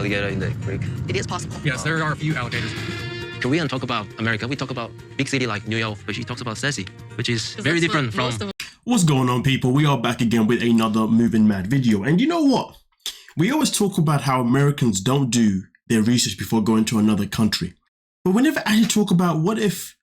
alligator in the creek? It is possible. Yes, there are a few alligators. Can we talk about America? We talk about big city like New York, but she talks about Sassy, which is very different from... What's going on, people? We are back again with another Moving Mad video. And you know what? We always talk about how Americans don't do their research before going to another country. But we never actually talk about what if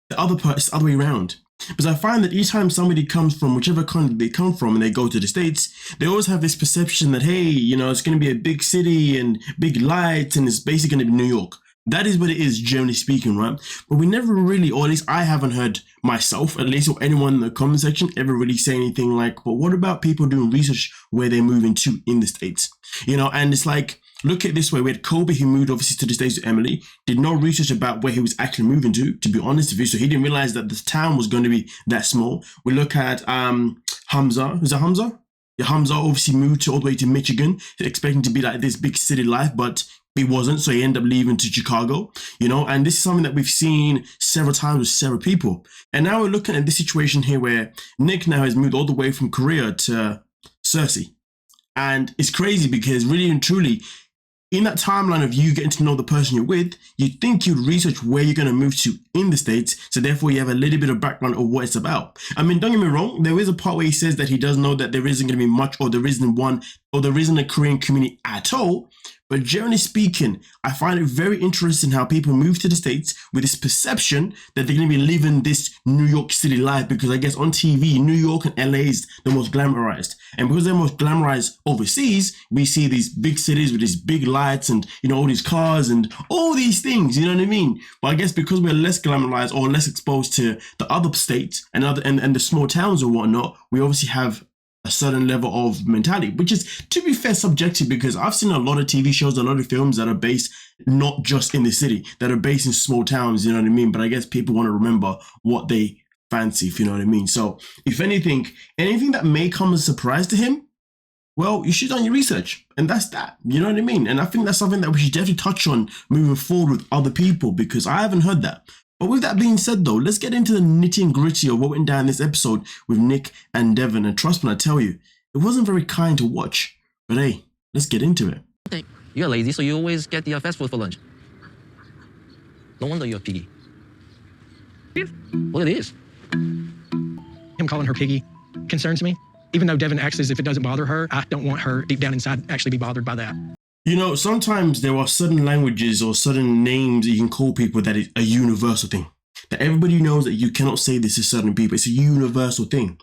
the other part is the other way around. Because I find that each time somebody comes from whichever country they come from and they go to the States, they always have this perception that, hey, you know, it's going to be a big city and big lights and it's basically going to be New York. That is what it is, generally speaking, right? But we never really, or at least I haven't heard myself, at least, or anyone in the comment section ever really say anything like, but what about people doing research where they're moving to in the States? You know, and it's like, look at it this way. We had Kobe, who moved obviously to the States with Emily, did no research about where he was actually moving to be honest with you. So he didn't realize that this town was going to be that small. We look at Hamza. Is that Hamza? Yeah, Hamza obviously moved all the way to Michigan, expecting to be like this big city life, but he wasn't, so he ended up leaving to Chicago, you know, and this is something that we've seen several times with several people. And now we're looking at this situation here where Nick now has moved all the way from Korea to Cersei. And it's crazy because really and truly, in that timeline of you getting to know the person you're with, you'd think you'd research where you're going to move to in the States, so therefore you have a little bit of background of what it's about. I mean, don't get me wrong, there is a part where he says that he does know that there isn't going to be much, or there isn't one, or there isn't a Korean community at all. But generally speaking, I find it very interesting how people move to the States with this perception that they're going to be living this New York City life, because I guess on TV, New York and LA is the most glamorized. And because they're most glamorized overseas, we see these big cities with these big lights and, you know, all these cars and all these things, you know what I mean? But I guess because we're less glamorized or less exposed to the other states and the small towns or whatnot, we obviously have a certain level of mentality, which is, to be fair, subjective, because I've seen a lot of TV shows, a lot of films that are based not just in the city, that are based in small towns, you know what I mean? But I guess people want to remember what they fancy, if you know what I mean. So if anything that may come as a surprise to him, well, you should do your research, and that's that, you know what I mean? And I think that's something that we should definitely touch on moving forward with other people, because I haven't heard that. But with that being said, though, let's get into the nitty and gritty of what went down in this episode with Nick and Devin. And trust me, I tell you, it wasn't very kind to watch. But hey, let's get into it. You're lazy, so you always get the fast food for lunch. No wonder you're piggy. Well, it is. Him calling her piggy concerns me. Even though Devin acts as if it doesn't bother her, I don't want her deep down inside to actually be bothered by that. You know, sometimes there are certain languages or certain names you can call people that is a universal thing. That everybody knows that you cannot say this to certain people. It's a universal thing.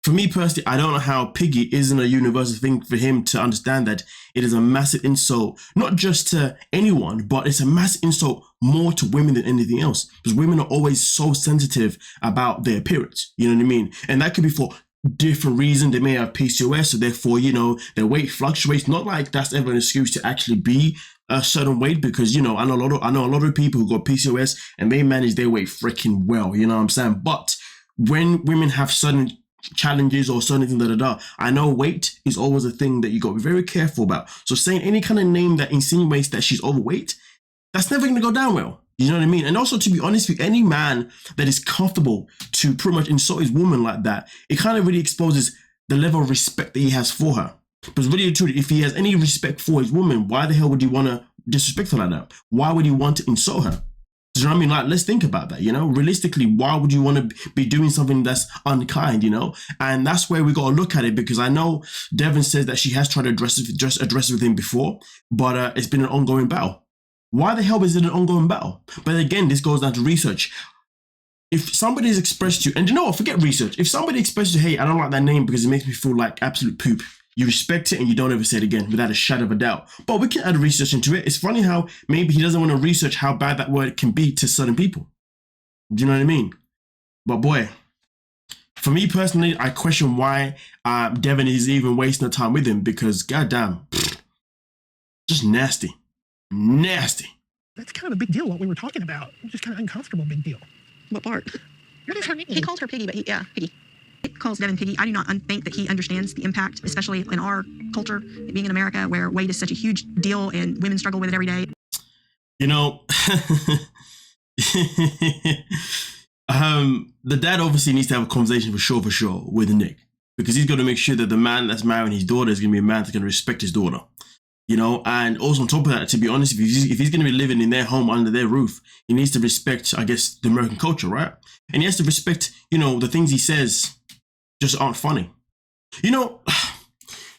For me personally, I don't know how piggy isn't a universal thing for him to understand that it is a massive insult, not just to anyone, but it's a massive insult more to women than anything else. Because women are always so sensitive about their appearance. You know what I mean? And that could be for different reason. They may have PCOS, so therefore, you know, their weight fluctuates. Not like that's ever an excuse to actually be a certain weight, because, you know, I know a lot of people who got PCOS and they manage their weight freaking well, you know what I'm saying? But when women have certain challenges or certain things, I know weight is always a thing that you got to be very careful about. So saying any kind of name that insinuates that she's overweight, that's never going to go down well. You know what I mean? And also, to be honest with any man that is comfortable to pretty much insult his woman like that, it kind of really exposes the level of respect that he has for her. Because really and truly, if he has any respect for his woman, why the hell would he want to disrespect her like that? Why would he want to insult her? Do you know what I mean? Like, let's think about that, you know? Realistically, why would you want to be doing something that's unkind, you know? And that's where we got to look at it, because I know Devin says that she has tried to address it with him before, but it's been an ongoing battle. Why the hell is it an ongoing battle? But again, this goes down to research. If somebody has expressed to you, and you know what, forget research. If somebody expresses to you, hey, I don't like that name because it makes me feel like absolute poop, you respect it and you don't ever say it again without a shadow of a doubt. But we can add research into it. It's funny how maybe he doesn't want to research how bad that word can be to certain people. Do you know what I mean? But boy, for me personally, I question why Devin is even wasting the time with him, because goddamn, just nasty. Nasty. That's kind of a big deal, what we were talking about. Just kind of uncomfortable big deal. What part? What is her name? He calls her piggy, but yeah, piggy. He calls Devin piggy. I do not think that he understands the impact, especially in our culture, being in America, where weight is such a huge deal and women struggle with it every day. You know, the dad obviously needs to have a conversation for sure with Nick, because he's got to make sure that the man that's marrying his daughter is going to be a man that's going to respect his daughter. You know, and also on top of that, to be honest, if he's going to be living in their home under their roof, he needs to respect, I guess, the American culture, right? And he has to respect, you know, the things he says just aren't funny. You know,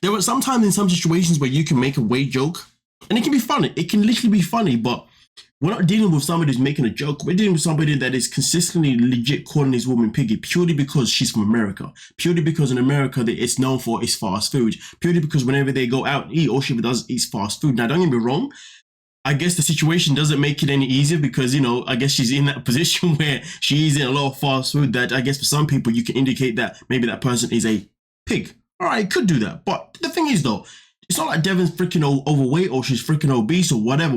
there were sometimes in some situations where you can make a weight joke and it can be funny. It can literally be funny, but we're not dealing with somebody who's making a joke. We're dealing with somebody that is consistently legit calling his woman piggy purely because she's from America. Purely because in America, it's known for its fast food. Purely because whenever they go out and eat, all she does is fast food. Now, don't get me wrong. I guess the situation doesn't make it any easier because, you know, I guess she's in that position where she's in a lot of fast food that I guess for some people you can indicate that maybe that person is a pig. All right, could do that. But the thing is, though, it's not like Devin's freaking overweight or she's freaking obese or whatever.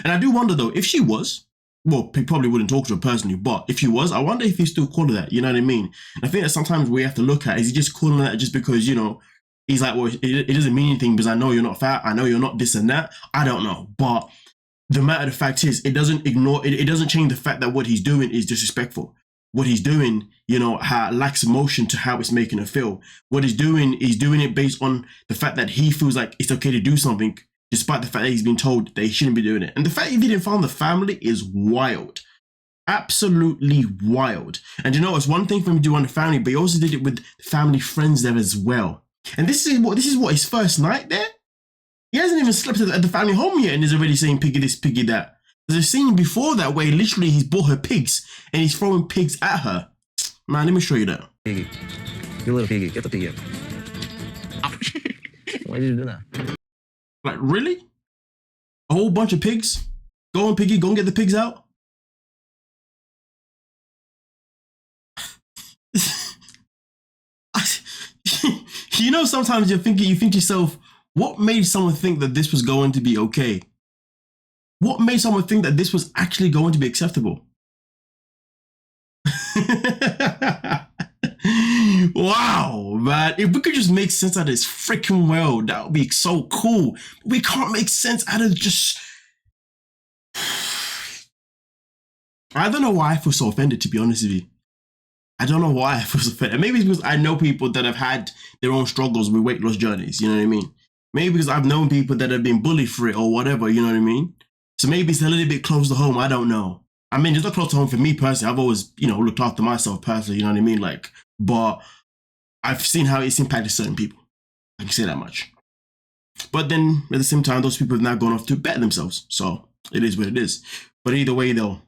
And I do wonder, though, if she was, well, he probably wouldn't talk to her personally, but if she was, I wonder if he's still calling her that. You know what I mean? And I think that sometimes we have to look at, is he just calling her that just because, you know, he's like, well, it doesn't mean anything because I know you're not fat. I know you're not this and that. I don't know. But the matter of the fact is, it doesn't change the fact that what he's doing is disrespectful. What he's doing, you know, lacks emotion to how it's making her feel. What he's doing it based on the fact that he feels like it's okay to do something, despite the fact that he's been told that he shouldn't be doing it. And the fact he didn't find the family is wild. Absolutely wild. And you know, it's one thing for him to do on the family, but he also did it with family friends there as well. And this is what his first night there. He hasn't even slept at the family home yet, and he's already saying piggy this, piggy that. There's a scene before that where literally he's bought her pigs and he's throwing pigs at her. Man, let me show you that. Piggy. You little piggy. Get the piggy out. Why did you do that? Like, really? A whole bunch of pigs? Go on, piggy, go and get the pigs out. You know, sometimes you think to yourself, what made someone think that this was going to be okay? What made someone think that this was actually going to be acceptable? Wow, man. If we could just make sense out of this freaking world, that would be so cool. We can't make sense out of just... I don't know why I feel so offended, to be honest with you. I don't know why I feel so offended. Maybe it's because I know people that have had their own struggles with weight loss journeys, you know what I mean? Maybe because I've known people that have been bullied for it or whatever, you know what I mean? So maybe it's a little bit close to home. I don't know. I mean, it's not close to home for me personally. I've always, you know, looked after myself personally, you know what I mean? Like, but I've seen how it's impacted certain people. I can say that much. But then at the same time, those people have now gone off to better themselves. So it is what it is. But either way, though,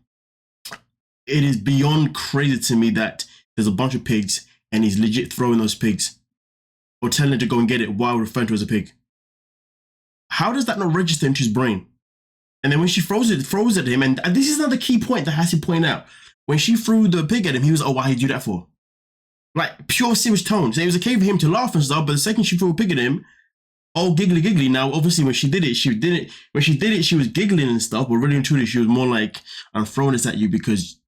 it is beyond crazy to me that there's a bunch of pigs and he's legit throwing those pigs or telling her to go and get it while referring to her as a pig. How does that not register into his brain? And then when she throws at him, and this is another key point that has to point out. When she threw the pig at him, he was, oh, why did you do that for? Like, pure serious tone. So it was okay for him to laugh and stuff, but the second she threw a pig at him, oh, giggly. Now, obviously, when she did it, she was giggling and stuff, but really and truly, she was more like, I'm throwing this at you because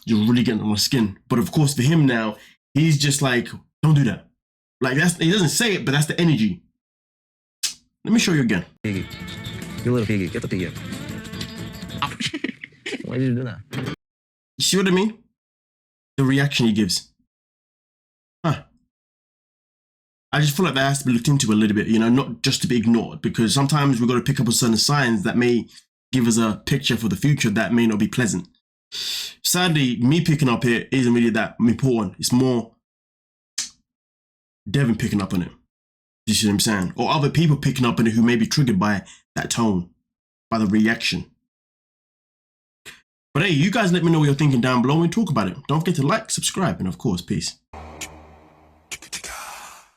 you're really getting on my skin. But of course, for him now, he's just like, don't do that. Like, he doesn't say it, but that's the energy. Let me show you again. Piggy. You little piggy. Get the piggy out. Why did you do that? You see what I mean? The reaction he gives. Huh. I just feel like that has to be looked into a little bit, you know, not just to be ignored, because sometimes we've got to pick up on certain signs that may give us a picture for the future that may not be pleasant. Sadly, me picking up here isn't really that important. It's more Devin picking up on it. You see what I'm saying? Or other people picking up on it who may be triggered by that tone, by the reaction. But hey, you guys let me know what you're thinking down below and talk about it. Don't forget to like, subscribe, and of course, peace.